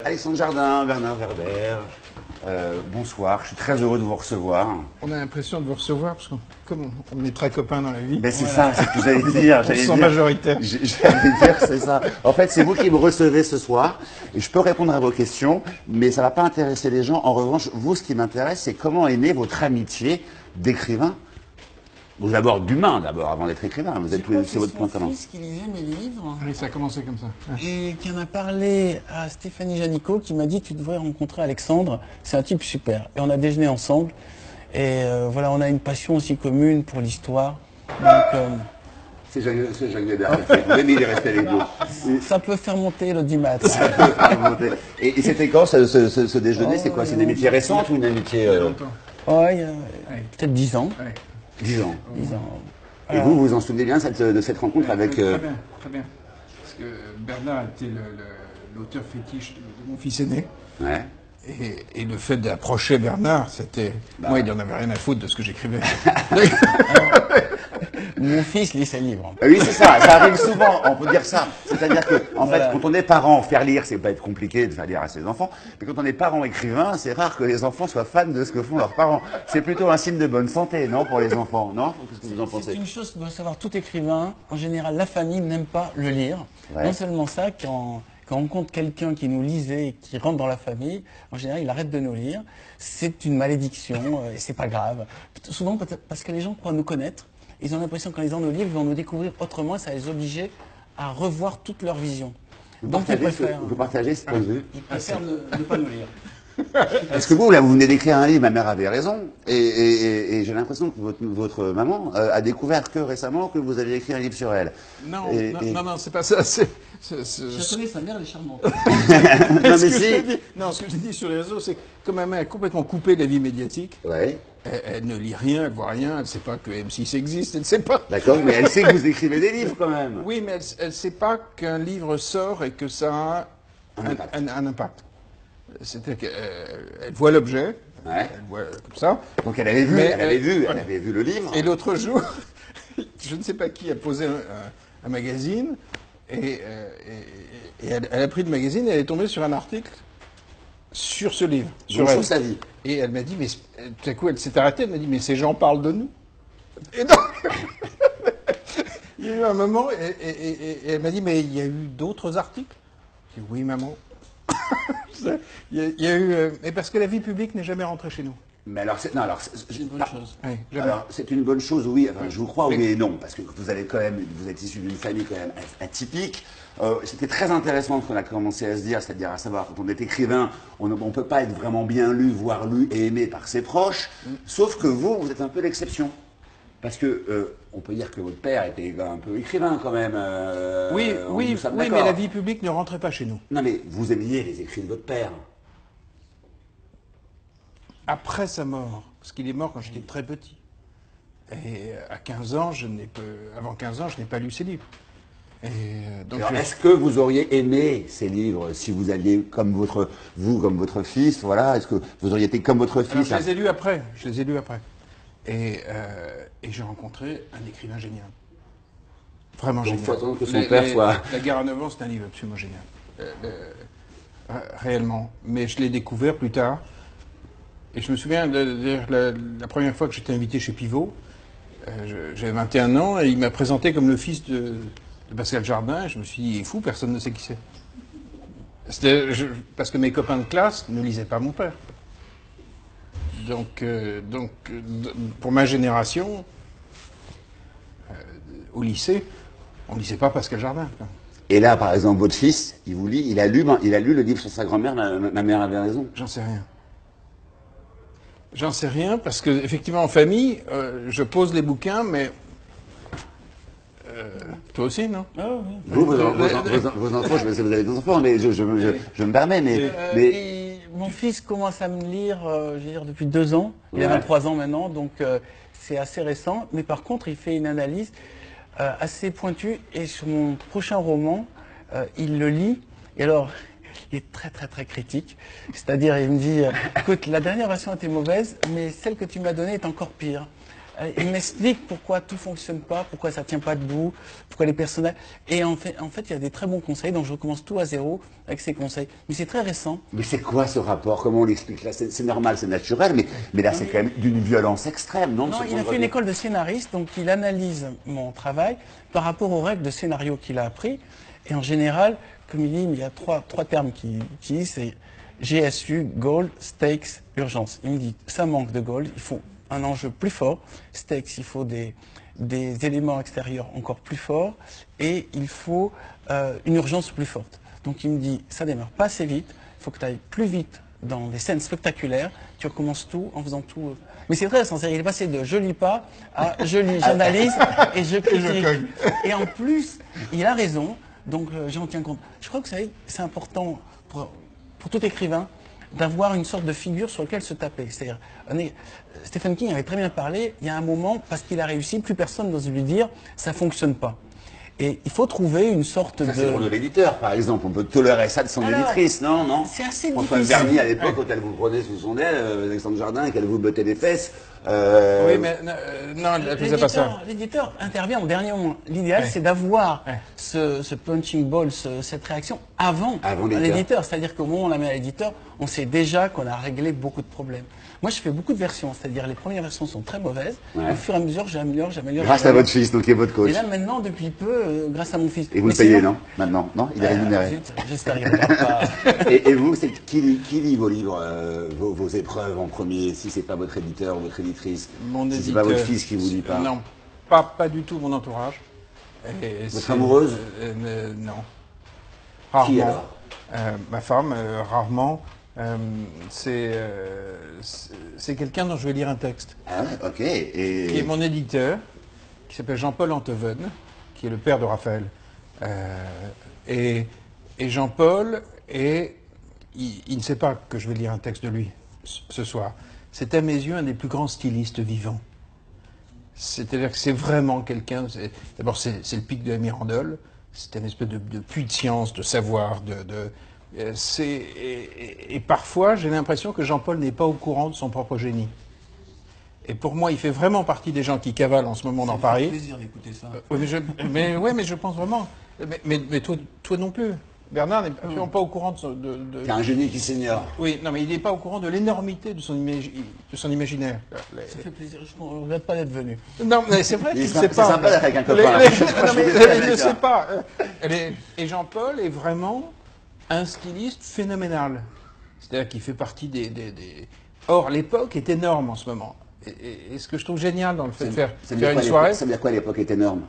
Alexandre Jardin, Bernard Werber, bonsoir, je suis très heureux de vous recevoir. On a l'impression de vous recevoir, parce que comme on est très copains dans la vie. Ben c'est ça, c'est ce que j'allais dire. On se sent majoritaire. J'allais dire, c'est ça. En fait, c'est vous qui me recevez ce soir, et je peux répondre à vos questions, mais ça ne va pas intéresser les gens. En revanche, vous, ce qui m'intéresse, c'est comment est née votre amitié d'écrivain. Vous d'abord d'humain, d'abord, avant d'être écrivain. Vous êtes c'est votre point commun. C'est mon fils qui lisait mes livres. Oui, ça a commencé comme ça. Et qui en a parlé à Stéphanie Janicot, qui m'a dit tu devrais rencontrer Alexandre, c'est un type super. Et on a déjeuné ensemble. Et voilà, on a une passion aussi commune pour l'histoire. Donc C'est Jacques Weber qui a fait. Même il est resté avec vous. ça peut faire monter l'audimat. Et c'était quand ce déjeuner? C'est quoi? C'est une amitié récente ou une amitié Longtemps. Ouais, il y a peut-être 10 ans. Ouais. 10 ans? 10 ans. Et vous vous en souvenez bien de cette rencontre avec... Très bien, très bien. Parce que Bernard était l'auteur fétiche de mon fils aîné. Ouais. Et le fait d'approcher Bernard, c'était... Moi, il n'en avait rien à foutre de ce que j'écrivais. Mon fils lit ses livres. Oui, c'est ça, ça arrive souvent, on peut dire ça. C'est-à-dire que, en fait, quand on est parent, faire lire, c'est pas être compliqué de faire lire à ses enfants. Mais quand on est parent écrivain, c'est rare que les enfants soient fans de ce que font leurs parents. C'est plutôt un signe de bonne santé, non, pour les enfants, non? Qu'est-ce que vous en C'est pensez? une chose que doit savoir tout écrivain. En général, la famille n'aime pas le lire. Ouais. Non seulement ça, quand on rencontre quelqu'un qui nous lisait et qui rentre dans la famille, en général, il arrête de nous lire. C'est une malédiction et c'est pas grave. Souvent parce que les gens croient nous connaître. Ils ont l'impression que quand ils lisant nos livres, ils vont nous découvrir autrement. Ça les obliger à revoir toute leur vision. Donc ils préfèrent. Vous partagez ce point de vue? Ils préfèrent ne pas nous lire. Parce que vous, là, vous venez d'écrire un livre, ma mère avait raison, et j'ai l'impression que votre maman a découvert que récemment que vous aviez écrit un livre sur elle. Non, non, c'est pas ça. Je connais sa mère, elle est charmante. Non, mais si. Ce que j'ai dit sur les réseaux, c'est que comme ma mère est complètement coupée de la vie médiatique, Ouais. elle ne lit rien, elle voit rien, elle ne sait pas que M6 existe, elle ne sait pas. D'accord, mais elle sait que vous écrivez des livres quand même. Oui, mais elle ne sait pas qu'un livre sort et que ça a un impact. C'est-à-dire qu'elle voit l'objet, Ouais. elle voit comme ça. Donc elle avait vu, Mais elle avait vu le livre. Et l'autre jour, je ne sais pas qui a posé un magazine, et elle a pris le magazine et elle est tombée sur un article sur ce livre. Sur sa vie. Et elle m'a dit, mais tout à coup elle s'est arrêtée, elle m'a dit, mais ces gens parlent de nous. Et donc, il y a eu un moment, et elle m'a dit, mais il y a eu d'autres articles? J'ai dit, oui maman. Il y a eu, et parce que la vie publique n'est jamais rentrée chez nous. Mais alors, C'est une bonne chose. Oui, jamais. alors, c'est une bonne chose, oui. Enfin, je vous crois, oui et non, parce que vous avez quand même, vous êtes issu d'une famille quand même atypique. C'était très intéressant ce qu'on a commencé à se dire, c'est-à-dire à savoir quand on est écrivain, on ne peut pas être vraiment bien lu, voire lu et aimé par ses proches. Sauf que vous êtes un peu l'exception. Parce que on peut dire que votre père était un peu écrivain quand même. Oui, nous sommes mais d'accord. la vie publique ne rentrait pas chez nous. Non mais vous aimiez les écrits de votre père. Après sa mort, parce qu'il est mort quand j'étais très petit. Et à 15 ans, avant 15 ans, je n'ai pas lu ses livres. Et donc Alors, est-ce que vous auriez aimé ces livres si vous aviez, comme votre fils, voilà, est-ce que vous auriez été comme votre alors, fils? je les ai lus après. Et j'ai rencontré un écrivain génial. Vraiment Donc, il génial. faut attendre que son père soit... La guerre à 9 ans, c'est un livre absolument génial. Réellement. Mais je l'ai découvert plus tard. Et je me souviens de la première fois que j'étais invité chez Pivot. J'avais 21 ans et il m'a présenté comme le fils de Pascal Jardin. Et je me suis dit, il est fou, personne ne sait qui c'est. Parce que mes copains de classe ne lisaient pas mon père. Donc, pour ma génération, au lycée, on ne lisait pas Pascal Jardin. Quoi. Et là, par exemple, votre fils, il vous lit, il a lu le livre sur sa grand-mère, ma mère avait raison. J'en sais rien. J'en sais rien parce que effectivement en famille, je pose les bouquins, mais toi aussi, non? Ah, oui. Vos enfants, je sais que vous avez des enfants, mais je me permets, mais... Et mon fils commence à me lire, je veux dire, depuis 2 ans. Il a 23 ans maintenant, donc c'est assez récent. Mais par contre, il fait une analyse assez pointue. Et sur mon prochain roman, il le lit. Et alors, il est très, très, très critique. C'est-à-dire, il me dit, écoute, la dernière version était mauvaise, mais celle que tu m'as donnée est encore pire. Il m'explique pourquoi tout fonctionne pas, pourquoi ça tient pas debout, pourquoi les personnages. Et en fait, il y a des très bons conseils, donc je recommence tout à zéro avec ces conseils. Mais c'est très récent. Mais c'est quoi ce rapport? Comment on l'explique là? C'est normal, c'est naturel, mais là c'est quand même d'une violence extrême, non? Non, il a fait une école de scénariste, donc il analyse mon travail par rapport aux règles de scénario qu'il a appris. Et en général, comme il dit, il y a trois termes qu'il utilise, c'est GSU, goal, stakes, urgence. Il me dit, ça manque de goal, il faut un enjeu plus fort. Stakes, il faut des éléments extérieurs encore plus forts. Et il faut une urgence plus forte. Donc il me dit, ça démarre pas assez vite, il faut que tu ailles plus vite dans des scènes spectaculaires. Tu recommences tout en faisant tout. Mais c'est très sincère, il est passé de je lis pas à je lis, j'analyse et je critique. Et en plus, il a raison, donc j'en tiens compte. Je crois que c'est important pour tout écrivain d'avoir une sorte de figure sur laquelle se taper. C'est-à-dire, Stephen King avait très bien parlé, il y a un moment, parce qu'il a réussi, plus personne n'ose lui dire ça fonctionne pas. Et il faut trouver une sorte de... C'est pour de l'éditeur, par exemple. On peut tolérer ça de son éditrice, non? C'est assez Antoine difficile. Berny, à l'époque, quand elle vous prenait sous son aile, Alexandre Jardin, et qu'elle vous bottait les fesses. Oui, mais non, elle ne faisait pas ça. L'éditeur intervient au dernier moment. L'idéal, c'est d'avoir ce punching ball, cette réaction avant l'éditeur. C'est-à-dire qu'au moment où on la met à l'éditeur, on sait déjà qu'on a réglé beaucoup de problèmes. Moi, je fais beaucoup de versions, c'est-à-dire les premières versions sont très mauvaises. Au fur et à mesure, j'améliore. Grâce à votre fils, donc, qui est votre coach. Et là, maintenant, depuis peu, grâce à mon fils. Et vous le payez, non? Maintenant, non? Il est rémunéré. J'espère qu'il ne pas. Et vous, c'est qui lit vos livres, vos épreuves en premier, si c'est pas votre éditeur ou votre éditrice? Mon si c'est pas votre fils qui vous lit pas? Non, pas du tout mon entourage. Votre amoureuse? Non. Qui Rarement. alors? Ma femme, rarement. C'est quelqu'un dont je vais lire un texte. Ah ouais, ok. Qui est mon éditeur, qui s'appelle Jean-Paul Anteven, qui est le père de Raphaël. Et Jean-Paul, il ne sait pas que je vais lire un texte de lui ce soir. C'est à mes yeux un des plus grands stylistes vivants. C'est-à-dire que c'est vraiment quelqu'un... D'abord, c'est le pic de la Mirandole. C'est une espèce de puits de science, de savoir, et parfois, j'ai l'impression que Jean-Paul n'est pas au courant de son propre génie. Et pour moi, il fait vraiment partie des gens qui cavalent en ce moment dans Paris. Ça fait plaisir d'écouter ça. Mais je pense vraiment. Mais toi non plus. Bernard n'est absolument pas au courant de... C'est un génie qui s'ignore. Oui, non, mais il n'est pas au courant de l'énormité de son imaginaire. Ça fait plaisir, je ne regrette pas d'être venu. Non, mais c'est vrai qu'il ne sait C'est pas. sympa d'être avec un copain. Non, mais il ne sait pas. Et Jean-Paul est vraiment un styliste phénoménal. C'est-à-dire qu'il fait partie des... Or, l'époque est énorme en ce moment. Et ce que je trouve génial dans le fait de faire une soirée... Ça veut dire quoi l'époque est énorme?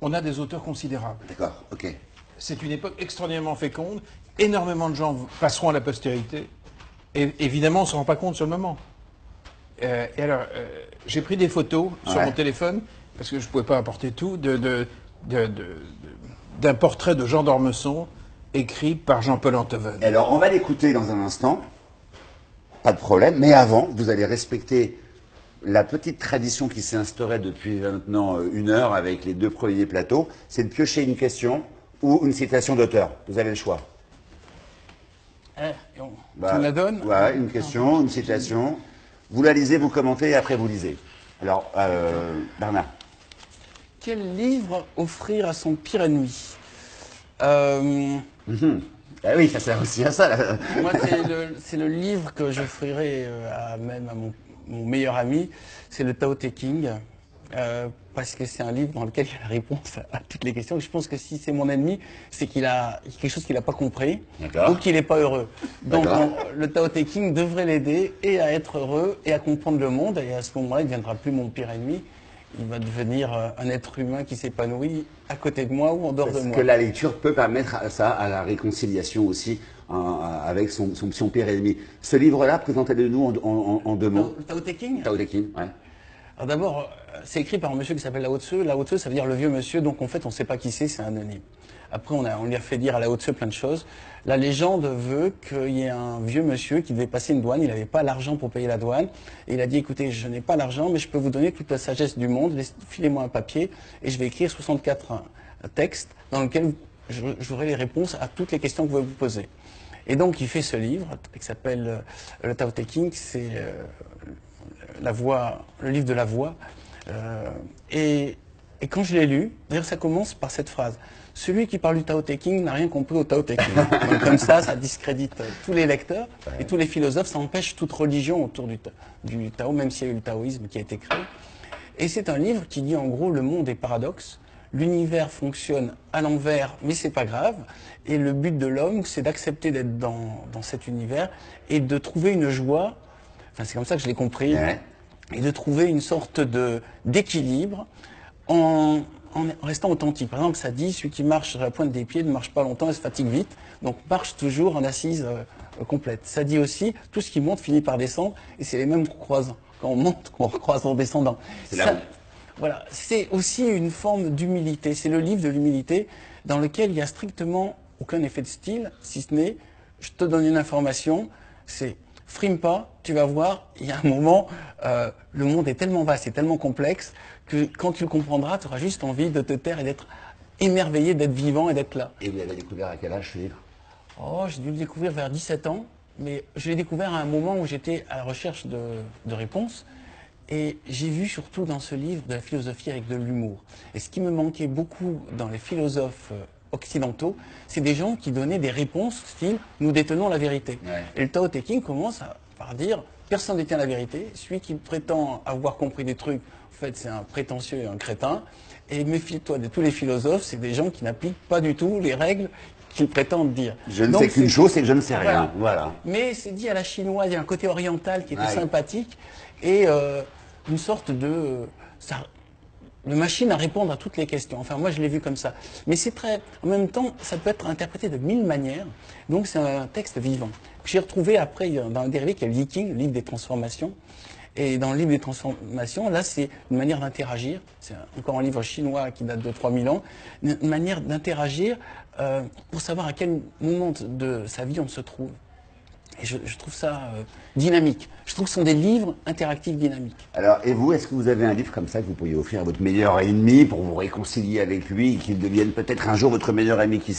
On a des auteurs considérables. D'accord, ok. C'est une époque extraordinairement féconde. Énormément de gens passeront à la postérité. Et évidemment, on ne se rend pas compte sur le moment. Et alors, j'ai pris des photos sur mon téléphone, parce que je ne pouvais pas apporter tout, d'un portrait de Jean d'Ormesson, écrit par Jean-Paul Anteven. Alors, on va l'écouter dans un instant. Pas de problème. Mais avant, vous allez respecter la petite tradition qui s'est instaurée depuis maintenant 1 heure avec les 2 premiers plateaux. C'est de piocher une question ou une citation d'auteur. Vous avez le choix. Tu me la donnes? Ouais, une question, une citation. Vous la lisez, vous commentez et après vous lisez. Alors, Bernard. Quel livre offrir à son pire ennemi? Ah oui, ça sert aussi à ça. Là. Moi, c'est le livre que j'offrirai à mon meilleur ami. C'est le Tao Te Ching. Parce que c'est un livre dans lequel il y a la réponse à toutes les questions. Et je pense que si c'est mon ennemi, c'est qu'il a quelque chose qu'il n'a pas compris ou qu'il n'est pas heureux. Donc le Tao Te Ching devrait l'aider et à être heureux et à comprendre le monde. Et à ce moment-là, il ne deviendra plus mon pire ennemi. Il va devenir un être humain qui s'épanouit à côté de moi ou en dehors de moi. Parce que la lecture peut permettre ça, à la réconciliation aussi avec son pire ennemi. Ce livre-là, présentez-le nous en 2 mots. Le Tao Te Ching? Tao Te Ching, ouais. Alors d'abord, c'est écrit par un monsieur qui s'appelle Lao Tzu. Lao Tzu, ça veut dire le vieux monsieur, donc en fait, on ne sait pas qui c'est anonyme. Après, on lui a fait dire à Lao Tzu plein de choses. La légende veut qu'il y ait un vieux monsieur qui devait passer une douane, il n'avait pas l'argent pour payer la douane. Et il a dit, écoutez, je n'ai pas l'argent, mais je peux vous donner toute la sagesse du monde, filez-moi un papier, et je vais écrire 64 textes dans lesquels j'aurai les réponses à toutes les questions que vous vous posez. Et donc, il fait ce livre, qui s'appelle le Tao Te Ching, c'est le livre de la voix. Et quand je l'ai lu, d'ailleurs ça commence par cette phrase. Celui qui parle du Tao Te Ching n'a rien compris au Tao Te Ching. Donc, comme ça discrédite tous les lecteurs et tous les philosophes. Ça empêche toute religion autour du Tao, même s'il y a eu le taoïsme qui a été créé. Et c'est un livre qui dit en gros le monde est paradoxe. L'univers fonctionne à l'envers, mais c'est pas grave. Et le but de l'homme, c'est d'accepter d'être dans cet univers et de trouver une joie. Enfin, c'est comme ça que je l'ai compris. Ouais. Et de trouver une sorte d'équilibre en restant authentique. Par exemple, ça dit, celui qui marche sur la pointe des pieds ne marche pas longtemps et se fatigue vite, donc marche toujours en assise complète. Ça dit aussi, tout ce qui monte finit par descendre, et c'est les mêmes qu'on croise quand on monte, qu'on recroise en descendant. Voilà, c'est aussi une forme d'humilité. C'est le livre de l'humilité dans lequel il n'y a strictement aucun effet de style, si ce n'est, je te donne une information, c'est frime pas, tu vas voir, il y a un moment, le monde est tellement vaste et tellement complexe que quand tu le comprendras, tu auras juste envie de te taire et d'être émerveillé, d'être vivant et d'être là. Et vous l'avez découvert à quel âge, ce livre? Oh, j'ai dû le découvrir vers 17 ans, mais je l'ai découvert à un moment où j'étais à la recherche de réponses. Et j'ai vu surtout dans ce livre de la philosophie avec de l'humour. Et ce qui me manquait beaucoup dans les philosophes occidentaux, c'est des gens qui donnaient des réponses style « nous détenons la vérité Ouais. ». Et le Tao Te Ching commence par dire « personne ne détient la vérité, celui qui prétend avoir compris des trucs, en fait c'est un prétentieux et un crétin, et méfie-toi de tous les philosophes, c'est des gens qui n'appliquent pas du tout les règles qu'ils prétendent dire ». Je ne sais qu'une chose, c'est que je ne sais rien. Voilà. Mais c'est dit à la chinoise, il y a un côté oriental qui était Ouais. sympathique, et une sorte de machine à répondre à toutes les questions. Enfin, moi, je l'ai vu comme ça. Mais c'est très... En même temps, ça peut être interprété de 1000 manières. Donc, c'est un texte vivant. J'ai retrouvé après, dans un dérivé, qui est le Viking, le livre des transformations. Et dans le livre des transformations, là, c'est une manière d'interagir. C'est encore un livre chinois qui date de 3000 ans. Une manière d'interagir pour savoir à quel moment de sa vie on se trouve. Et je trouve ça dynamique. Je trouve que ce sont des livres interactifs dynamiques. Alors, et vous, est-ce que vous avez un livre comme ça que vous pourriez offrir à votre meilleur ennemi pour vous réconcilier avec lui et qu'il devienne peut-être un jour votre meilleur ami qui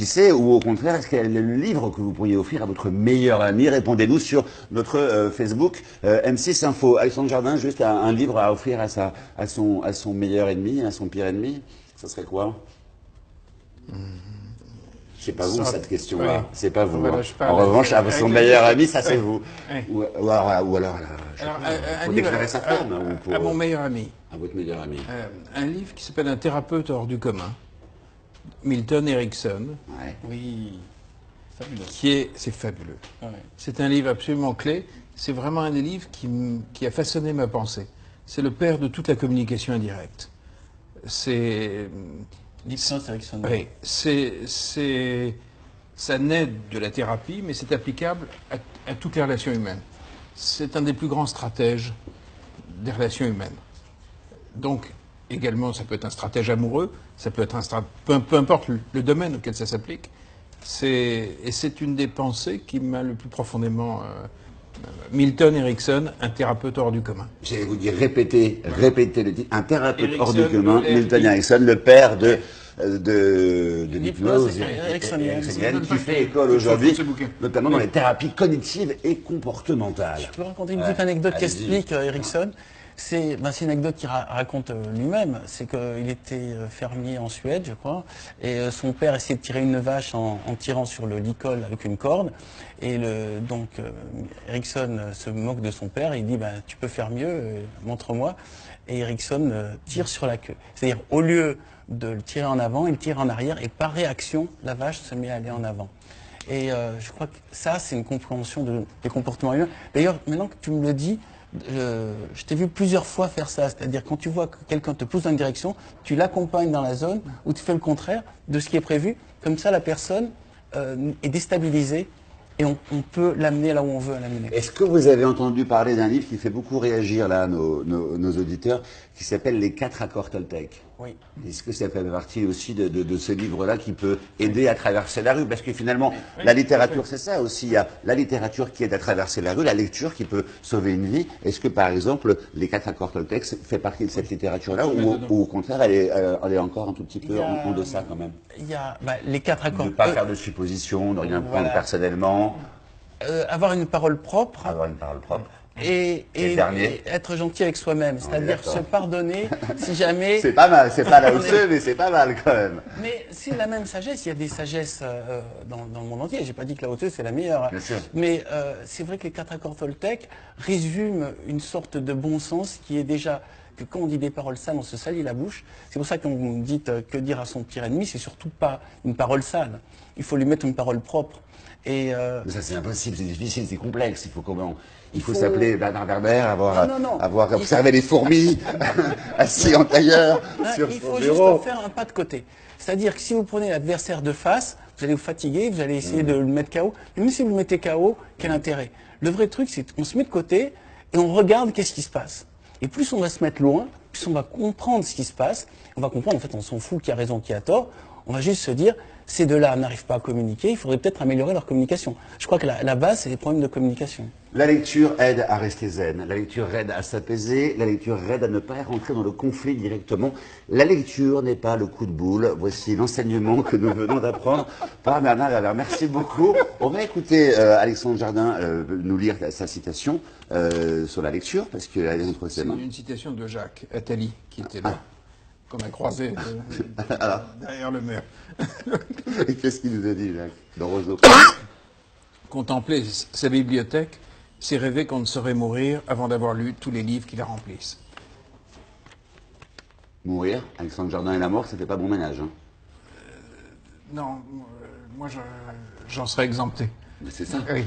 sait, ou au contraire, est-ce qu'il y a le livre que vous pourriez offrir à votre meilleur ami? Répondez-nous sur notre Facebook M6 Info. Alexandre Jardin, juste un livre à offrir à son meilleur ennemi, à son pire ennemi, ça serait quoi? C'est pas vous, cette question-là. Oui. C'est pas vous. Voilà, Hein. je parle En revanche, à son meilleur ami, ça c'est vous. Oui. Ou alors, je sais Alors, pas, un pour livre déclarer sa femme, ou pour à mon meilleur ami. à votre meilleur ami. Un livre qui s'appelle Un thérapeute hors du commun. Milton Erickson, Ouais. Oui, fabuleux. c'est fabuleux. Ouais. C'est un livre absolument clé. C'est vraiment un des livres qui a façonné ma pensée. C'est le père de toute la communication indirecte. C'est L'hypnose Erickson. Oui, ça naît de la thérapie, mais c'est applicable à toutes les relations humaines. C'est un des plus grands stratèges des relations humaines. Donc, également, ça peut être un stratège amoureux, ça peut être peu importe le domaine auquel ça s'applique. Et c'est une des pensées qui m'a le plus profondément... Milton Erickson, un thérapeute hors du commun. J'allais vous dire, répétez le titre. Un thérapeute hors du Erickson, commun, Milton Erickson, le père de l'hypnose ericksonienne. qui fait école aujourd'hui, ce bouquin. notamment dans les thérapies cognitives et comportementales. Je peux raconter une petite anecdote allez-y. qu'explique Erickson. C'est une anecdote qu'il raconte lui-même. C'est qu'il était fermier en Suède, je crois, et son père essayait de tirer une vache en tirant sur le licol avec une corde. Et donc Erickson se moque de son père et il dit tu peux faire mieux, montre-moi. Et Erickson tire sur la queue. C'est-à-dire au lieu de le tirer en avant, il tire en arrière et par réaction, la vache se met à aller en avant. Et je crois que ça, c'est une compréhension des comportements humains. D'ailleurs, maintenant que tu me le dis, je t'ai vu plusieurs fois faire ça, c'est-à-dire quand tu vois que quelqu'un te pousse dans une direction, tu l'accompagnes dans la zone où tu fais le contraire de ce qui est prévu. Comme ça, la personne est déstabilisée et on peut l'amener là où on veut l'amener. Est-ce que vous avez entendu parler d'un livre qui fait beaucoup réagir là nos auditeurs, qui s'appelle Les 4 accords Toltec? Oui. Est-ce que ça fait partie aussi de ce livre-là qui peut aider à traverser la rue? Parce que finalement, la littérature, c'est ça aussi. Il y a la littérature qui aide à traverser la rue, la lecture qui peut sauver une vie. Est-ce que, par exemple, Les 4 accords Toltec fait partie de cette littérature-là ou au contraire, elle est encore un tout petit peu en deçà quand même? Il y a les 4 accords. Ne pas faire de suppositions, de rien prendre personnellement. Avoir une parole propre. Avoir une parole propre. et dernier. être gentil avec soi-même, c'est-à-dire d'accord. se pardonner si jamais... C'est pas mal, c'est pas la hausse, mais c'est pas mal quand même. Mais c'est la même sagesse, il y a des sagesses dans le monde entier. J'ai pas dit que la haute c'est la meilleure. Bien sûr. Mais c'est vrai que les 4 accords Toltec résument une sorte de bon sens qui est déjà que quand on dit des paroles sales, on se salit la bouche. C'est pour ça qu'on dit que dire à son pire ennemi, c'est surtout pas une parole sale. Il faut lui mettre une parole propre. Et Mais ça c'est impossible, c'est difficile, c'est complexe. Il faut s'appeler Bernard Werber, Non. avoir observé les fourmis assis en tailleur sur il son faut bureau. juste faire un pas de côté. C'est-à-dire que si vous prenez l'adversaire de face, vous allez vous fatiguer, vous allez essayer de le mettre KO. Mais même si vous le mettez KO, quel intérêt? Le vrai truc, c'est qu'on se met de côté et on regarde qu'est-ce qui se passe. Et plus on va se mettre loin, plus on va comprendre ce qui se passe. On va comprendre, en fait, on s'en fout qui a raison, qui a tort. On va juste se dire, ces deux-là n'arrivent pas à communiquer, il faudrait peut-être améliorer leur communication. Je crois que la base, c'est les problèmes de communication. La lecture aide à rester zen, la lecture aide à s'apaiser, la lecture aide à ne pas rentrer dans le conflit directement. La lecture n'est pas le coup de boule. Voici l'enseignement que nous venons d'apprendre par Bernard Werber. Merci beaucoup. On va écouter Alexandre Jardin nous lire sa citation sur la lecture, parce qu'elle est entre ses C'est mains. une citation de Jacques Attali, qui était là, qu'on a croisé derrière le mur. Et qu'est-ce qu'il nous a dit, Jacques, dans Roseau? Contempler sa bibliothèque, c'est rêver qu'on ne saurait mourir avant d'avoir lu tous les livres qui la remplissent. Mourir, Alexandre Jardin et la mort, ça fait pas bon ménage. Hein. Non, moi j'en serais exempté. Mais c'est ça. Oui,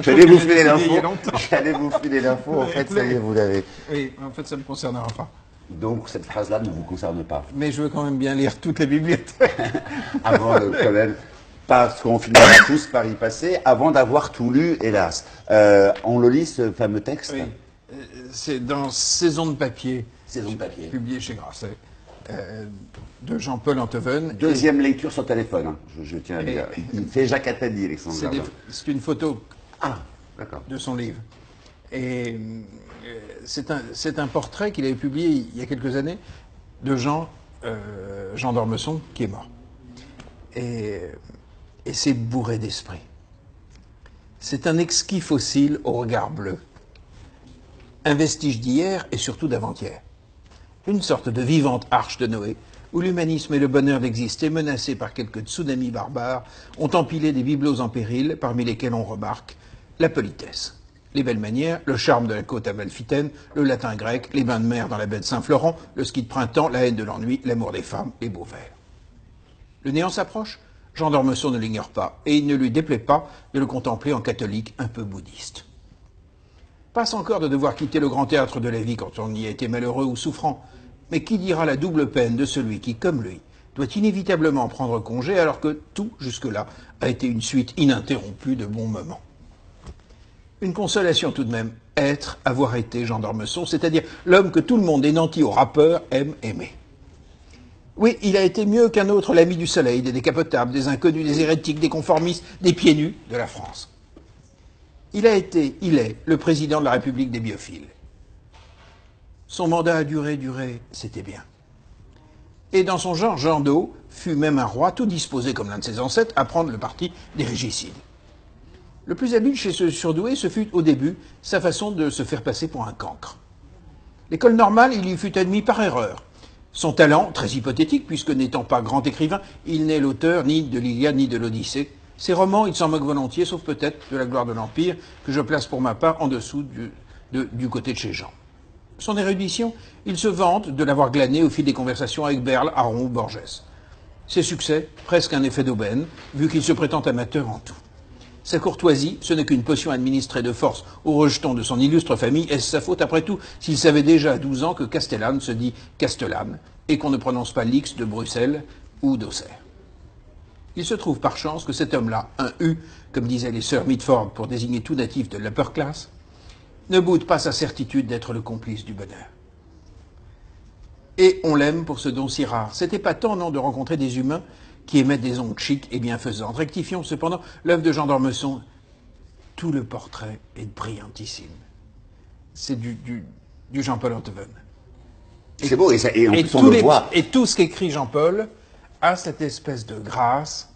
J'allais vous filer il y a l'info. longtemps. J'allais vous filer l'info. En fait, ça y est, vous l'avez. Oui, en fait, ça ne me concernera pas. Donc, cette phrase-là ne vous concerne pas. Mais je veux quand même bien lire toutes les bibliothèques. Avant, quand même, parce qu'on finira tous par y passer, avant d'avoir tout lu, hélas. On le lit, ce fameux texte. Oui, c'est dans Saison de papier, Saison de papier. publié chez Grasset, de Jean-Paul Antoven. Deuxième lecture sur téléphone, hein, je tiens à dire. Il fait Jacques Attali, Alexandre Jardin. C'est une photo Ah, d'accord. de son livre. Et c'est un portrait qu'il avait publié il y a quelques années de Jean d'Ormesson, qui est mort. Et c'est bourré d'esprit. C'est un exquis fossile au regard bleu. Un vestige d'hier et surtout d'avant-hier. Une sorte de vivante arche de Noé, où l'humanisme et le bonheur d'exister, menacés par quelques tsunamis barbares, ont empilé des bibelots en péril, parmi lesquels on remarque la politesse, les belles manières, le charme de la côte amalfitaine, le latin grec, les bains de mer dans la baie de Saint-Florent, le ski de printemps, la haine de l'ennui, l'amour des femmes, les beaux vers. Le néant s'approche, Jean d'Ormesson ne l'ignore pas, et il ne lui déplaît pas de le contempler en catholique un peu bouddhiste. Passe encore de devoir quitter le grand théâtre de la vie quand on y a été malheureux ou souffrant, mais qui dira la double peine de celui qui, comme lui, doit inévitablement prendre congé alors que tout, jusque-là, a été une suite ininterrompue de bons moments. Une consolation tout de même, avoir été Jean d'Ormesson, c'est-à-dire l'homme que tout le monde, des nantis aux rappeurs, aime aimer. Oui, il a été mieux qu'un autre l'ami du soleil, des décapotables, des inconnus, des hérétiques, des conformistes, des pieds nus de la France. Il est le président de la République des biophiles. Son mandat a duré, c'était bien. Et dans son genre, Jean d'O fut même un roi, tout disposé comme l'un de ses ancêtres à prendre le parti des régicides. Le plus habile chez ce surdoué, ce fut au début sa façon de se faire passer pour un cancre. L'école normale, il y fut admis par erreur. Son talent, très hypothétique, puisque n'étant pas grand écrivain, il n'est l'auteur ni de l'Iliade ni de l'Odyssée. Ses romans, il s'en moque volontiers, sauf peut-être de la gloire de l'Empire, que je place pour ma part en dessous du côté de chez Jean. Son érudition, il se vante de l'avoir glanée au fil des conversations avec Berle, Aron ou Borges. Ses succès, presque un effet d'aubaine, vu qu'il se prétend amateur en tout. Sa courtoisie, ce n'est qu'une potion administrée de force au rejeton de son illustre famille. Est-ce sa faute, après tout, s'il savait déjà à 12 ans que Castellane se dit Castellane, et qu'on ne prononce pas l'X de Bruxelles ou d'Auxerre? Il se trouve par chance que cet homme-là, un U, comme disaient les sœurs Mitford pour désigner tout natif de l'upper class, ne boude pas sa certitude d'être le complice du bonheur. Et on l'aime pour ce don si rare. C'est épatant, non, de rencontrer des humains qui émettent des ondes chics et bienfaisantes. Rectifions cependant l'œuvre de Jean d'Ormesson. Tout le portrait est brillantissime. C'est du Jean-Paul Antoven. C'est beau, et en plus on le voit. Et tout ce qu'écrit Jean-Paul a cette espèce de grâce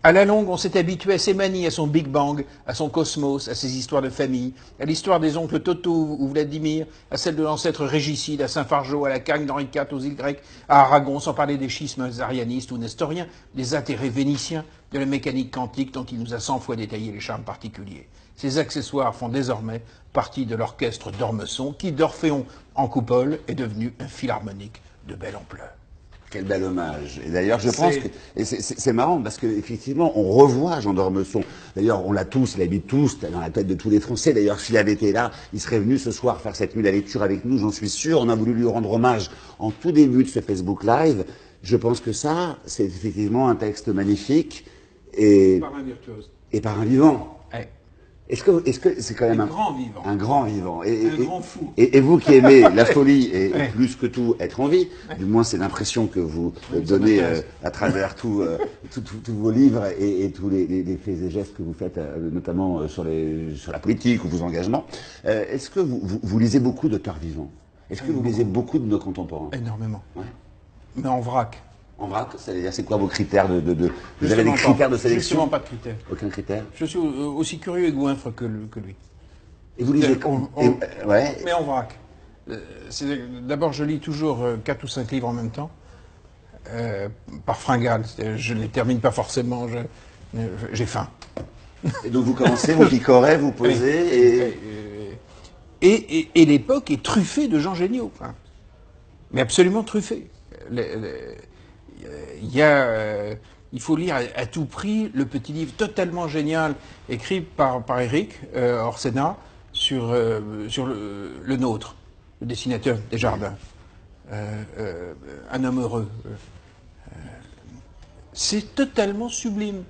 À la longue, on s'est habitué à ses manies, à son Big Bang, à son cosmos, à ses histoires de famille, à l'histoire des oncles Toto ou Vladimir, à celle de l'ancêtre régicide, à Saint-Fargeau, à la Cagne d'Henri IV, aux îles grecques, à Aragon, sans parler des schismes arianistes ou nestoriens, des intérêts vénitiens, de la mécanique quantique dont il nous a 100 fois détaillé les charmes particuliers. Ces accessoires font désormais partie de l'orchestre d'Ormesson, qui, d'Orphéon en coupole, est devenu un philharmonique de belle ampleur. Quel bel hommage. Et d'ailleurs, je pense que c'est marrant parce qu'effectivement, on revoit Jean d'Ormesson. D'ailleurs, on l'a tous, il habite tous dans la tête de tous les Français. D'ailleurs, s'il avait été là, il serait venu ce soir faire cette nuit de la lecture avec nous, j'en suis sûr. On a voulu lui rendre hommage en tout début de ce Facebook Live. Je pense que ça, c'est effectivement un texte magnifique et Par un virtuose. et par un vivant. Ouais. Est-ce que c'est quand même Un grand vivant. un grand vivant Un grand fou. Et vous qui aimez la folie et plus que tout être en vie, du moins c'est l'impression que vous donnez à travers tous vos livres et tous les faits et gestes que vous faites, notamment sur la politique ou vos engagements. Est-ce que vous lisez beaucoup d'auteurs vivants? Est-ce que vous lisez beaucoup de nos contemporains? Énormément. Ouais. Mais en vrac. En vrac, c'est quoi vos critères vous avez Justement des critères pas. de sélection? Justement pas de critères. Aucun critère. Je suis aussi curieux et goinfre que lui. Et vous lisez ouais. Mais en vrac. D'abord, je lis toujours 4 ou 5 livres en même temps, par fringale. Je ne les termine pas forcément, j'ai faim. Et donc vous commencez, vous picorez, vous posez Et l'époque est truffée de gens géniaux. Hein. Mais absolument truffée. Il faut lire à tout prix le petit livre totalement génial écrit par Éric Orsena sur le nôtre, le dessinateur des jardins. Un homme heureux. C'est totalement sublime.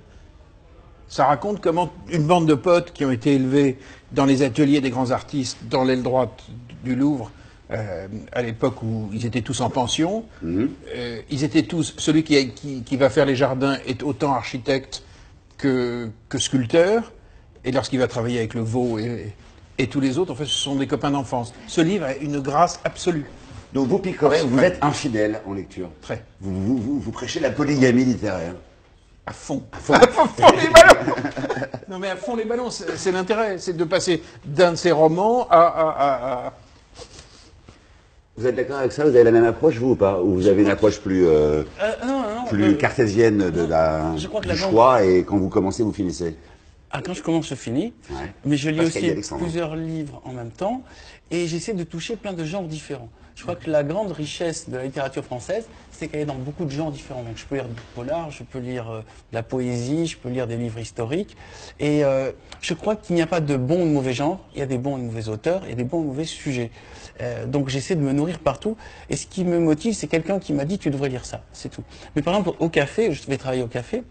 Ça raconte comment une bande de potes qui ont été élevés dans les ateliers des grands artistes, dans l'aile droite du Louvre, à l'époque où ils étaient tous en pension, ils étaient tous, celui qui va faire les jardins est autant architecte que sculpteur, et lorsqu'il va travailler avec le veau et tous les autres, en fait, ce sont des copains d'enfance. Ce livre a une grâce absolue. Donc vous picorez, vous êtes infidèle en lecture. Très. Vous prêchez la polygamie littéraire. À fond. À fond. À fond les ballons. Non mais à fond les ballons, c'est l'intérêt, c'est de passer d'un de ces romans à... Vous êtes d'accord avec ça? Vous avez la même approche, vous, ou pas? Ou vous avez une approche plus cartésienne du choix, et quand vous commencez, vous finissez? Ah, quand je commence, je finis. Ouais. Mais je lis Pascal aussi Alexandre. plusieurs livres en même temps. Et j'essaie de toucher plein de genres différents. Je crois que la grande richesse de la littérature française, c'est qu'elle est dans beaucoup de genres différents. Donc je peux lire du polar, je peux lire de la poésie, je peux lire des livres historiques. Et je crois qu'il n'y a pas de bons ou de mauvais genres. Il y a des bons et de mauvais auteurs, il y a des bons et de mauvais sujets. Donc j'essaie de me nourrir partout. Et ce qui me motive, c'est quelqu'un qui m'a dit tu devrais lire ça, c'est tout. Mais par exemple, au café, je vais travailler au café.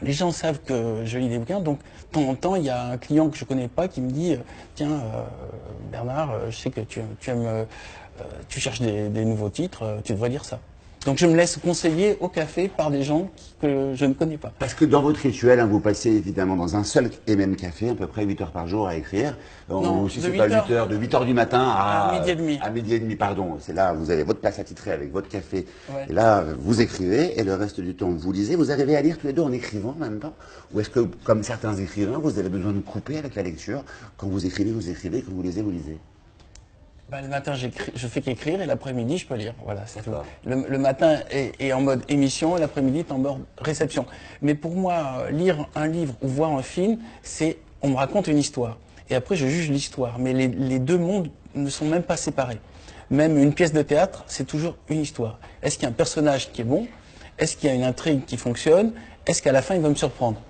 Les gens savent que je lis des bouquins, donc de temps en temps, il y a un client que je connais pas qui me dit tiens, Bernard, je sais que tu cherches des nouveaux titres, tu devrais lire ça. Donc je me laisse conseiller au café par des gens que je ne connais pas. Parce que dans votre rituel, vous passez évidemment dans un seul et même café, à peu près 8 heures par jour à écrire. Non, si de c'est 8 pas 8 heures. heures, de 8 heures du matin À midi et demi. À midi et demi, pardon. C'est là, vous avez votre place attitrée avec votre café. Ouais. Et là, vous écrivez, et le reste du temps, vous lisez. Vous arrivez à lire tous les deux en écrivant en même temps? Ou est-ce que, comme certains écrivains, vous avez besoin de couper avec la lecture? Quand vous écrivez, quand vous lisez, vous lisez? Ben, le matin, je fais qu'écrire et l'après-midi, je peux lire. Voilà, c'est tout. D'accord. Le matin est en mode émission et l'après-midi est en mode réception. Mais pour moi, lire un livre ou voir un film, c'est on me raconte une histoire. Et après, je juge l'histoire. Mais les deux mondes ne sont même pas séparés. Même une pièce de théâtre, c'est toujours une histoire. Est-ce qu'il y a un personnage qui est bon? Est-ce qu'il y a une intrigue qui fonctionne? Est-ce qu'à la fin, il va me surprendre?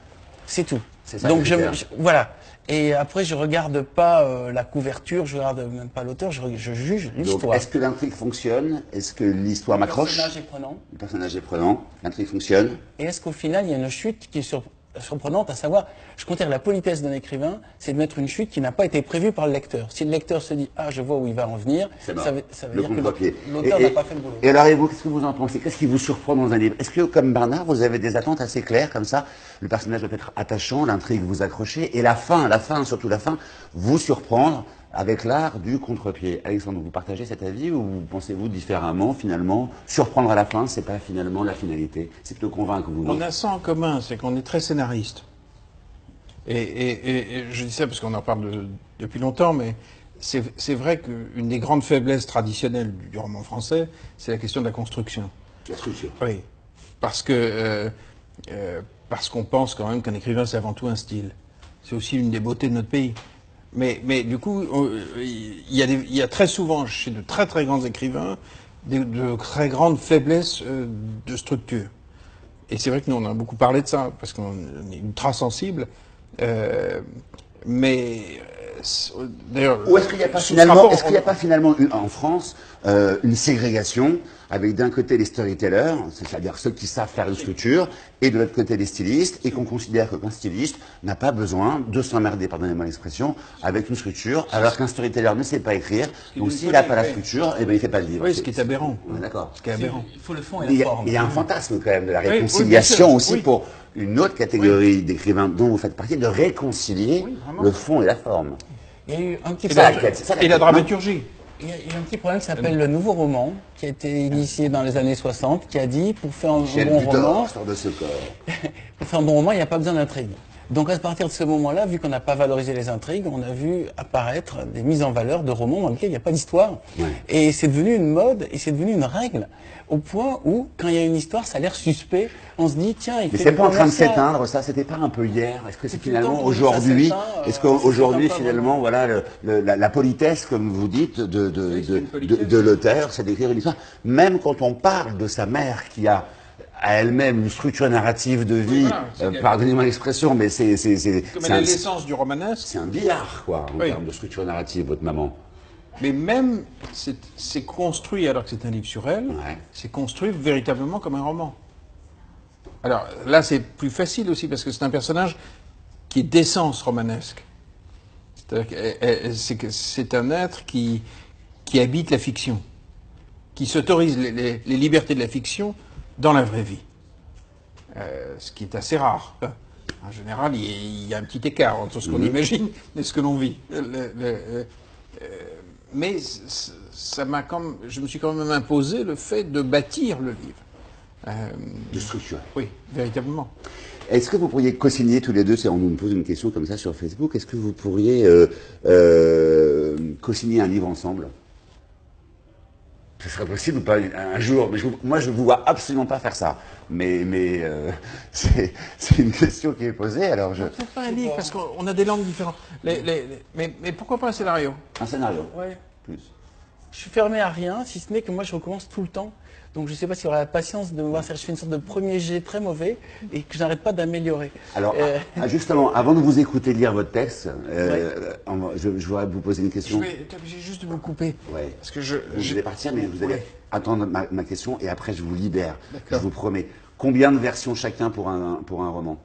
C'est tout. C'est ça, Donc le critère. voilà. Et après, je regarde pas la couverture, je regarde même pas l'auteur, je juge Donc, l'histoire. est-ce que l'intrigue fonctionne? Est-ce que l'histoire Le m'accroche? personnage est prenant. Le personnage est prenant. L'intrigue fonctionne? Et est-ce qu'au final, il y a une chute qui est surprenante, à savoir, je considère la politesse d'un écrivain, c'est de mettre une chute qui n'a pas été prévue par le lecteur. Si le lecteur se dit, ah, je vois où il va en venir, C'est mort. ça veut Le dire contre-pied. que l'auteur n'a pas fait le boulot. Et alors, et vous, qu'est-ce que vous en pensez? Qu'est-ce qui vous surprend dans un livre? Est-ce que, comme Bernard, vous avez des attentes assez claires, comme ça? Le personnage doit être attachant, l'intrigue vous accrocher, et la fin, surtout la fin, vous surprendre avec l'art du contre-pied. Alexandre, vous partagez cet avis ou vous pensez-vous différemment, finalement? Surprendre à la fin, c'est pas finalement la finalité, c'est plutôt convaincre vous. On a ça en commun, c'est qu'on est très scénariste. Et je dis ça parce qu'on en parle depuis longtemps, mais c'est vrai qu'une des grandes faiblesses traditionnelles du roman français, c'est la question de la construction. La structure. Oui, parce qu'on pense quand même qu'un écrivain, c'est avant tout un style. C'est aussi une des beautés de notre pays. Mais du coup, il y a très souvent, chez de très très grands écrivains, de très grandes faiblesses de structure. Et c'est vrai que nous, on a beaucoup parlé de ça, parce qu'on est ultra sensible. Mais d'ailleurs, ou est-ce qu'il n'y a pas finalement, est-ce qu'il n'y a pas finalement en France une ségrégation avec d'un côté les storytellers, c'est-à-dire ceux qui savent faire une structure, et de l'autre côté les stylistes, et qu'on considère qu'un styliste n'a pas besoin de s'emmerder, pardonnez-moi l'expression, avec une structure, alors qu'un storyteller ne sait pas écrire, donc s'il n'a pas la structure, eh ben il fait pas le livre. Oui, ce qui est aberrant. On est d'accord. Ce qui est aberrant. Il faut le fond et la forme. Il y a un fantasme quand même de la réconciliation oui, aussi pour une autre catégorie d'écrivains dont vous faites partie, de réconcilier le fond et la forme. Il y a eu un petit Et la dramaturgie. Il y a un petit problème qui s'appelle le nouveau roman, qui a été initié dans les années 60, qui a dit pour faire un bon roman, sort de ce corps. pour faire un bon roman, il n'y a pas besoin d'intrigue. Donc à partir de ce moment-là, vu qu'on n'a pas valorisé les intrigues, on a vu apparaître des mises en valeur de romans dans lesquels il n'y a pas d'histoire. Ouais. Et c'est devenu une mode et c'est devenu une règle, au point où, quand il y a une histoire, ça a l'air suspect. On se dit, tiens, il Mais fait c'est du pas en train de commercial. s'éteindre, ça, c'était pas un peu hier? Est-ce que c'est Depuis le finalement temps qu'on dit aujourd'hui, ça s'éteint, est-ce qu'aujourd'hui, ça s'éteint pas finalement, voilà, la politesse, comme vous dites, de l'auteur, c'est d'écrire une histoire, même quand on parle de sa mère qui a à elle-même une structure narrative de vie, pardonnez-moi l'expression, mais c'est Comme elle est l'essence du romanesque. c'est un billard, quoi, en termes de structure narrative, votre maman. Mais même, c'est construit, alors que c'est un livre sur elle, c'est construit véritablement comme un roman. Alors là, c'est plus facile aussi, parce que c'est un personnage qui est d'essence romanesque. C'est-à-dire que c'est un être qui habite la fiction, qui s'autorise les libertés de la fiction dans la vraie vie. Ce qui est assez rare. En général, il y a un petit écart entre ce qu'on imagine et ce que l'on vit. Mais je me suis quand même imposé le fait de bâtir le livre. De structure. Oui, véritablement. Est-ce que vous pourriez co-signer tous les deux, on nous pose une question comme ça sur Facebook, est-ce que vous pourriez co-signer un livre ensemble? Ce serait possible ou pas un jour, mais moi je ne vous vois absolument pas faire ça. Mais c'est une question qui est posée, alors je... Peut-être pas un livre, parce qu'on a des langues différentes. Mais pourquoi pas un scénario? Un scénario. Ouais. Plus. Je suis fermé à rien, si ce n'est que moi je recommence tout le temps. Donc je ne sais pas s'il y aura la patience de me voir faire. Je fais une sorte de premier jet très mauvais et que je n'arrête pas d'améliorer. Alors, justement, avant de vous écouter lire votre texte, je voudrais vous poser une question. Je vais être obligé juste de vous couper. Ouais. Parce que Vous allez partir, mais vous allez attendre ma question et après je vous libère. Je vous promets. Combien de versions chacun pour un roman?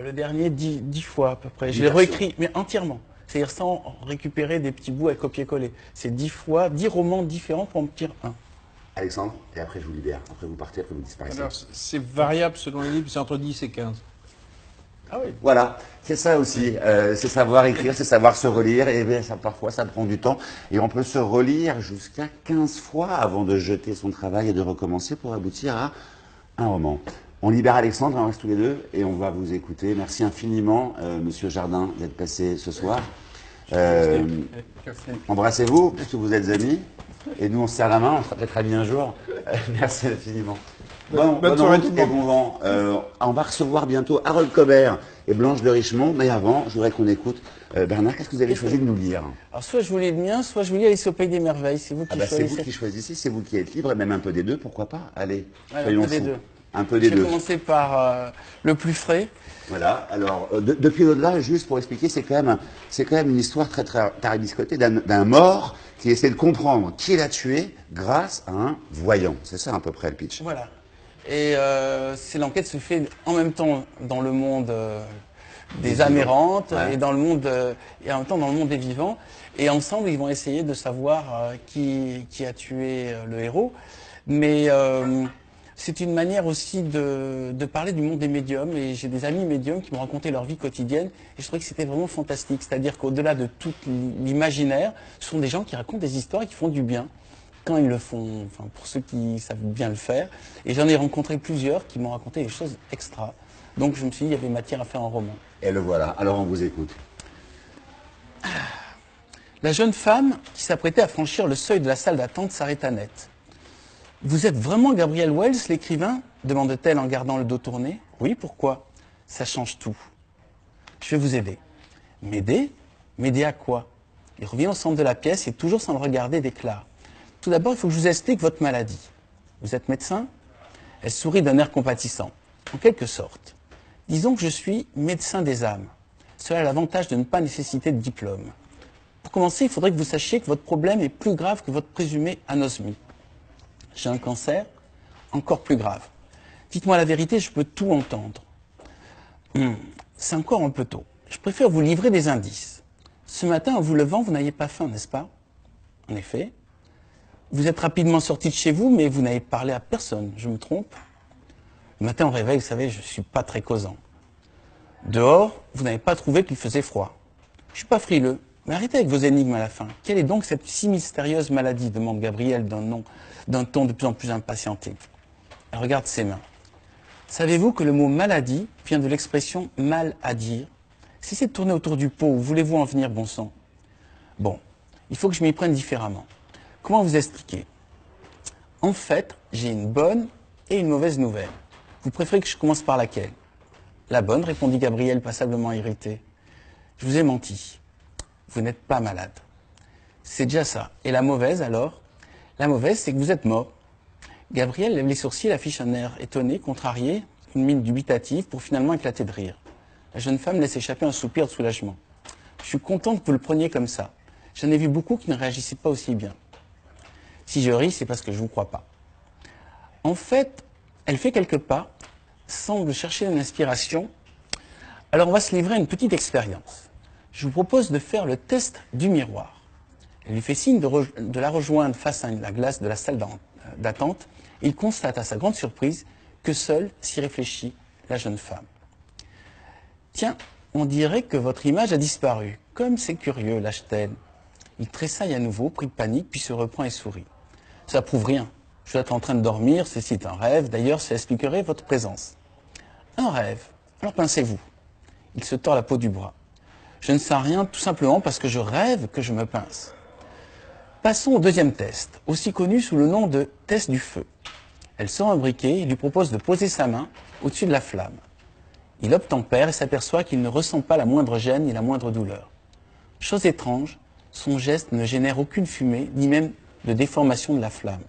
Le dernier, 10 fois à peu près. 10 Je l'ai versions. réécrit, mais entièrement. C'est-à-dire sans récupérer des petits bouts à copier-coller. C'est 10 fois, 10 romans différents pour en tirer un. Alexandre, et après je vous libère. Après vous partez, après vous disparaissez. Alors, c'est variable selon les livres, c'est entre 10 et 15. Ah oui. Voilà, c'est ça aussi, c'est savoir écrire, c'est savoir se relire, et bien, parfois ça prend du temps, et on peut se relire jusqu'à 15 fois avant de jeter son travail et de recommencer pour aboutir à un roman. On libère Alexandre, on reste tous les deux, et on va vous écouter. Merci infiniment, Monsieur Jardin, d'être passé ce soir. Embrassez-vous, puisque vous êtes amis, et nous on se serre la main, on sera peut-être amis un jour. Merci infiniment. Bonne route et bon vent. On va recevoir bientôt Harold Cobert et Blanche de Richemont, mais avant, je voudrais qu'on écoute Bernard. Qu'est-ce que vous avez choisi de nous lire? Alors soit je vous lis le mien, soit je vous lis Alice au Pays des Merveilles. C'est vous qui C'est choisissez. vous qui choisissez, c'est vous qui êtes libre, et même un peu des deux, pourquoi pas? Allez, Ouais, soyons un peu des fous. deux. Un peu des Je deux. vais commencer par le plus frais. Voilà, alors, depuis au-delà, juste pour expliquer, c'est quand même une histoire très tarabiscotée d'un mort qui essaie de comprendre qui l'a tué grâce à un voyant. C'est ça à peu près le pitch. Voilà. Et l'enquête se fait en même temps dans le monde des amérantes et dans le monde et en même temps dans le monde des vivants. Et ensemble, ils vont essayer de savoir qui a tué le héros. Mais c'est une manière aussi de parler du monde des médiums. Et j'ai des amis médiums qui m'ont raconté leur vie quotidienne. Et je trouvais que c'était vraiment fantastique. C'est-à-dire qu'au-delà de tout l'imaginaire, ce sont des gens qui racontent des histoires et qui font du bien. Quand ils le font, enfin, pour ceux qui savent bien le faire. Et j'en ai rencontré plusieurs qui m'ont raconté des choses extra. Donc je me suis dit, il y avait matière à faire un roman. Et le voilà. Alors on vous écoute. La jeune femme qui s'apprêtait à franchir le seuil de la salle d'attente s'arrêta net. « Vous êtes vraiment Gabriel Wells, l'écrivain » demande-t-elle en gardant le dos tourné. « Oui, pourquoi ? Ça change tout. Je vais vous aider. »« M'aider ? M'aider à quoi ?» Il revient au centre de la pièce et, toujours sans le regarder, déclare. « Tout d'abord, il faut que je vous explique votre maladie. Vous êtes médecin ?» Elle sourit d'un air compatissant. « En quelque sorte. Disons que je suis médecin des âmes. Cela a l'avantage de ne pas nécessiter de diplôme. Pour commencer, il faudrait que vous sachiez que votre problème est plus grave que votre présumée anosmie. J'ai un cancer, encore plus grave. Dites-moi la vérité, je peux tout entendre. C'est encore un peu tôt. Je préfère vous livrer des indices. Ce matin, en vous levant, vous n'aviez pas faim, n'est-ce pas? En effet. Vous êtes rapidement sorti de chez vous, mais vous n'avez parlé à personne. Je me trompe? Le matin au réveil, vous savez, je ne suis pas très causant. Dehors, vous n'avez pas trouvé qu'il faisait froid. Je ne suis pas frileux. Mais arrêtez avec vos énigmes à la fin. Quelle est donc cette si mystérieuse maladie demande Gabriel d'un ton de plus en plus impatienté. Elle regarde ses mains. Savez-vous que le mot maladie vient de l'expression mal à dire? Cessez de tourner autour du pot. Où voulez-vous en venir, bon sang? Bon, il faut que je m'y prenne différemment. Comment vous expliquer? En fait, j'ai une bonne et une mauvaise nouvelle. Vous préférez que je commence par laquelle? La bonne, répondit Gabriel, passablement irrité. Je vous ai menti. Vous n'êtes pas malade. C'est déjà ça. Et la mauvaise, alors? La mauvaise, c'est que vous êtes mort. Gabriel lève les sourcils, affiche un air étonné, contrarié, une mine dubitative, pour finalement éclater de rire. La jeune femme laisse échapper un soupir de soulagement. Je suis contente que vous le preniez comme ça. J'en ai vu beaucoup qui ne réagissaient pas aussi bien. Si je ris, c'est parce que je ne vous crois pas. En fait, elle fait quelques pas, semble chercher une inspiration. Alors on va se livrer à une petite expérience. Je vous propose de faire le test du miroir. Elle lui fait signe de la rejoindre face à la glace de la salle d'attente. Il constate à sa grande surprise que seule s'y réfléchit la jeune femme. « Tiens, on dirait que votre image a disparu. Comme c'est curieux, lâche-t-elle. » Il tressaille à nouveau, pris de panique, puis se reprend et sourit. « Ça prouve rien. Je dois être en train de dormir, ceci est un rêve. D'ailleurs, ça expliquerait votre présence. »« Un rêve. Alors pincez-vous. » Il se tord la peau du bras. Je ne sais rien, tout simplement parce que je rêve que je me pince. Passons au deuxième test, aussi connu sous le nom de test du feu. Elle sort un briquet et lui propose de poser sa main au-dessus de la flamme. Il obtempère et s'aperçoit qu'il ne ressent pas la moindre gêne ni la moindre douleur. Chose étrange, son geste ne génère aucune fumée, ni même de déformation de la flamme.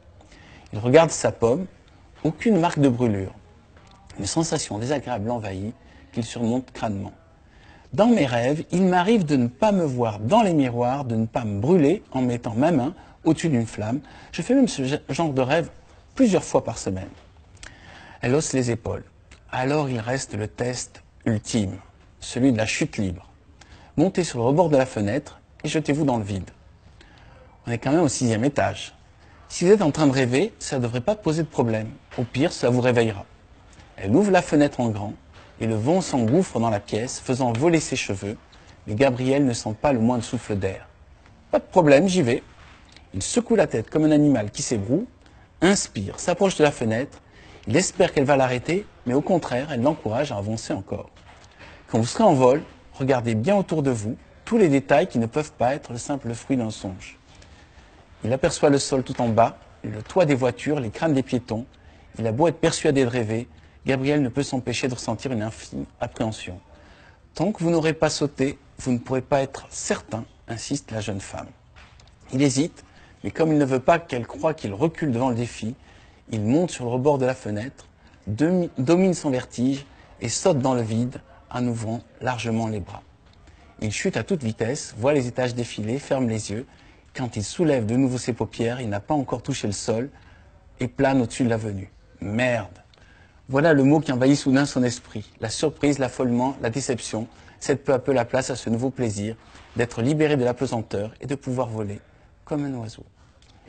Il regarde sa pomme, aucune marque de brûlure. Une sensation désagréable l'envahit, qu'il surmonte crânement. Dans mes rêves, il m'arrive de ne pas me voir dans les miroirs, de ne pas me brûler en mettant ma main au-dessus d'une flamme. Je fais même ce genre de rêve plusieurs fois par semaine. Elle hausse les épaules. Alors il reste le test ultime, celui de la chute libre. Montez sur le rebord de la fenêtre et jetez-vous dans le vide. On est quand même au 6e étage. Si vous êtes en train de rêver, ça ne devrait pas poser de problème. Au pire, ça vous réveillera. Elle ouvre la fenêtre en grand. Et le vent s'engouffre dans la pièce, faisant voler ses cheveux, mais Gabriel ne sent pas le moindre souffle d'air. Pas de problème, j'y vais. Il secoue la tête comme un animal qui s'ébroue, inspire, s'approche de la fenêtre, il espère qu'elle va l'arrêter, mais au contraire, elle l'encourage à avancer encore. Quand vous serez en vol, regardez bien autour de vous tous les détails qui ne peuvent pas être le simple fruit d'un songe. Il aperçoit le sol tout en bas, le toit des voitures, les crânes des piétons. Il a beau être persuadé de rêver, Gabriel ne peut s'empêcher de ressentir une infime appréhension. Tant que vous n'aurez pas sauté, vous ne pourrez pas être certain, insiste la jeune femme. Il hésite, mais comme il ne veut pas qu'elle croie qu'il recule devant le défi, il monte sur le rebord de la fenêtre, domine son vertige et saute dans le vide en ouvrant largement les bras. Il chute à toute vitesse, voit les étages défiler, ferme les yeux. Quand il soulève de nouveau ses paupières, il n'a pas encore touché le sol et plane au-dessus de l'avenue. Merde! Voilà le mot qui envahit soudain son esprit. La surprise, l'affolement, la déception cèdent peu à peu la place à ce nouveau plaisir d'être libéré de l'apesanteur et de pouvoir voler comme un oiseau.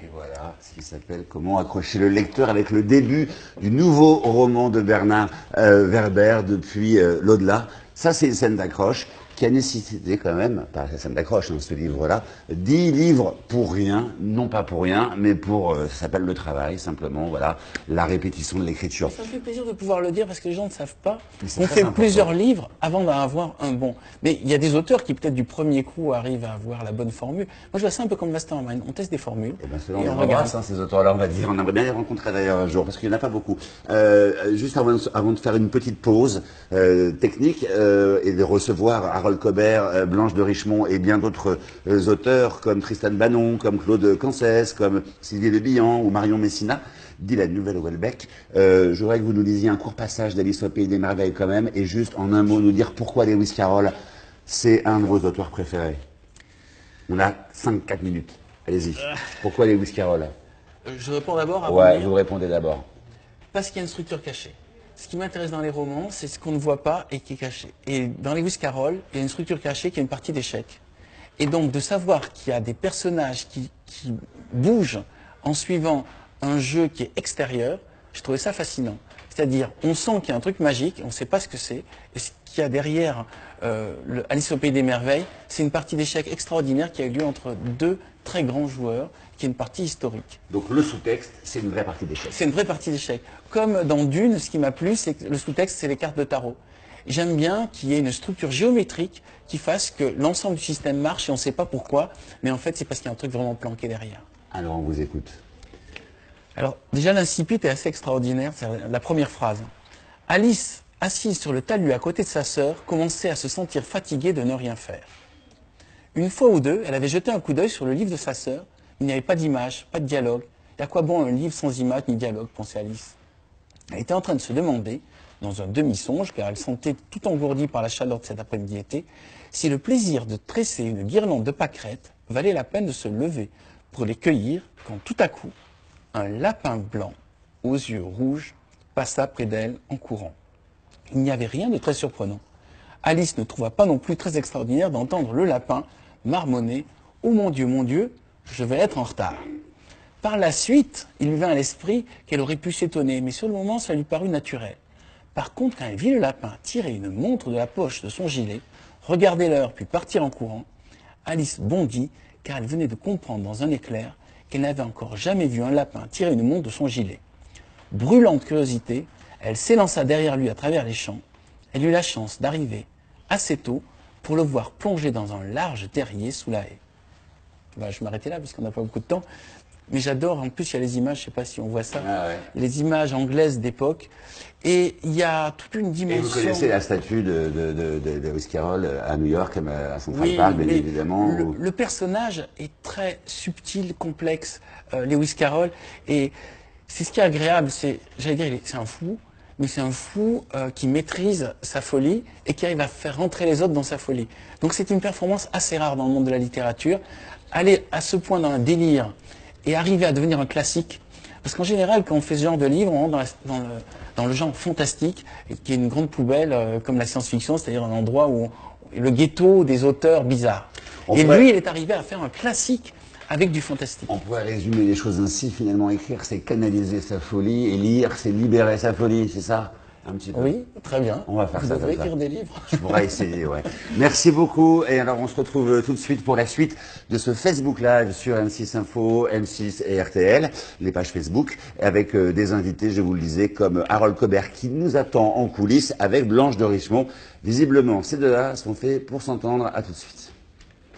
Et voilà ce qui s'appelle Comment accrocher le lecteur avec le début du nouveau roman de Bernard Werber depuis l'au-delà. Ça, c'est une scène d'accroche qui a nécessité quand même, pas la scène d'accroche, hein, ce livre-là, 10 livres pour rien, non pas pour rien, mais pour, ça s'appelle le travail, simplement, voilà, la répétition de l'écriture. Ça me fait plaisir de pouvoir le dire parce que les gens ne savent pas. C'est On très fait important. plusieurs livres avant d'en avoir un bon. Mais il y a des auteurs qui peut-être du premier coup arrivent à avoir la bonne formule. Moi je vois ça un peu comme Mastermind. On teste des formules Eh ben, et on on regarde. embrasse, hein, ces auteurs-là, on va dire. On aimerait bien les rencontrer d'ailleurs un jour, parce qu'il n'y en a pas beaucoup. Juste avant de faire une petite pause technique et de recevoir Harold Cobert, Blanche de Richemont et bien d'autres auteurs comme Tristan Banon, comme Claude Cancès, comme Sylvie Le Bihan ou Marion Messina, dit la nouvelle Houellebecq. Je voudrais que vous nous disiez un court passage d'Alice au Pays des Merveilles quand même, et juste en un mot nous dire pourquoi Lewis Carroll, c'est un de vos auteurs préférés. On a 5-4 minutes. Allez-y. Pourquoi Lewis Carroll? Je réponds d'abord avant de Ouais, lire. vous répondez d'abord. Parce qu'il y a une structure cachée. Ce qui m'intéresse dans les romans, c'est ce qu'on ne voit pas et qui est caché. Et dans Lewis Carroll, il y a une structure cachée qui est une partie d'échecs. Et donc de savoir qu'il y a des personnages qui bougent en suivant un jeu qui est extérieur, je trouvais ça fascinant. C'est-à-dire, on sent qu'il y a un truc magique, on ne sait pas ce que c'est, et ce qu'il y a derrière Alice au Pays des Merveilles, c'est une partie d'échecs extraordinaire qui a eu lieu entre deux très grands joueurs, qui est une partie historique. Donc le sous-texte, c'est une vraie partie d'échecs. C'est une vraie partie d'échecs. Comme dans Dune, ce qui m'a plu, c'est que le sous-texte, c'est les cartes de tarot. J'aime bien qu'il y ait une structure géométrique qui fasse que l'ensemble du système marche et on ne sait pas pourquoi, mais en fait, c'est parce qu'il y a un truc vraiment planqué derrière. Alors on vous écoute. Alors, déjà, l'incipit est assez extraordinaire, c'est la première phrase. Alice, assise sur le talus à côté de sa sœur, commençait à se sentir fatiguée de ne rien faire. Une fois ou deux, elle avait jeté un coup d'œil sur le livre de sa sœur. Il n'y avait pas d'image, pas de dialogue. Et à quoi bon un livre sans image ni dialogue, pensait Alice. Elle était en train de se demander, dans un demi-songe, car elle sentait tout engourdie par la chaleur de cet après-midi été, si le plaisir de tresser une guirlande de pâquerettes valait la peine de se lever pour les cueillir, quand tout à coup, un lapin blanc, aux yeux rouges, passa près d'elle en courant. Il n'y avait rien de très surprenant. Alice ne trouva pas non plus très extraordinaire d'entendre le lapin marmonner « Oh mon Dieu, je vais être en retard ». Par la suite, il lui vint à l'esprit qu'elle aurait pu s'étonner, mais sur le moment, ça lui parut naturel. Par contre, quand elle vit le lapin tirer une montre de la poche de son gilet, regarder l'heure puis partir en courant, Alice bondit, car elle venait de comprendre dans un éclair qu'elle n'avait encore jamais vu un lapin tirer une montre de son gilet. Brûlante de curiosité, elle s'élança derrière lui à travers les champs. Elle eut la chance d'arriver assez tôt pour le voir plonger dans un large terrier sous la haie. Ben, je m'arrêtais là parce qu'on n'a pas beaucoup de temps. Mais j'adore, en plus il y a les images, je ne sais pas si on voit ça, Ah ouais. les images anglaises d'époque. Et il y a toute une Et dimension... vous connaissez la statue de Lewis Carroll à New York, à Central Oui, Park, bien mais évidemment. le personnage est très subtil, complexe, Lewis Carroll. Et c'est ce qui est agréable, j'allais dire, c'est un fou, mais c'est un fou qui maîtrise sa folie et qui arrive à faire rentrer les autres dans sa folie. Donc c'est une performance assez rare dans le monde de la littérature. Aller à ce point dans un délire et arriver à devenir un classique. Parce qu'en général, quand on fait ce genre de livre, on rentre dans le genre fantastique, qui est une grande poubelle comme la science-fiction, c'est-à-dire un endroit où le ghetto des auteurs bizarres. Et lui, il est arrivé à faire un classique avec du fantastique. On pourrait résumer les choses ainsi, finalement, écrire, c'est canaliser sa folie, et lire, c'est libérer sa folie, c'est ça? Un petit peu. Oui, très bien. On va faire Vous ça devrez comme ça. écrire des livres. Je pourrais essayer, ouais. Merci beaucoup. Et alors, on se retrouve tout de suite pour la suite de ce Facebook Live sur M6 Info, M6 et RTL, les pages Facebook, avec des invités, je vous le disais, comme Harold Cobert qui nous attend en coulisses avec Blanche de Richemont. Visiblement, ces deux-là sont faits pour s'entendre. À tout de suite.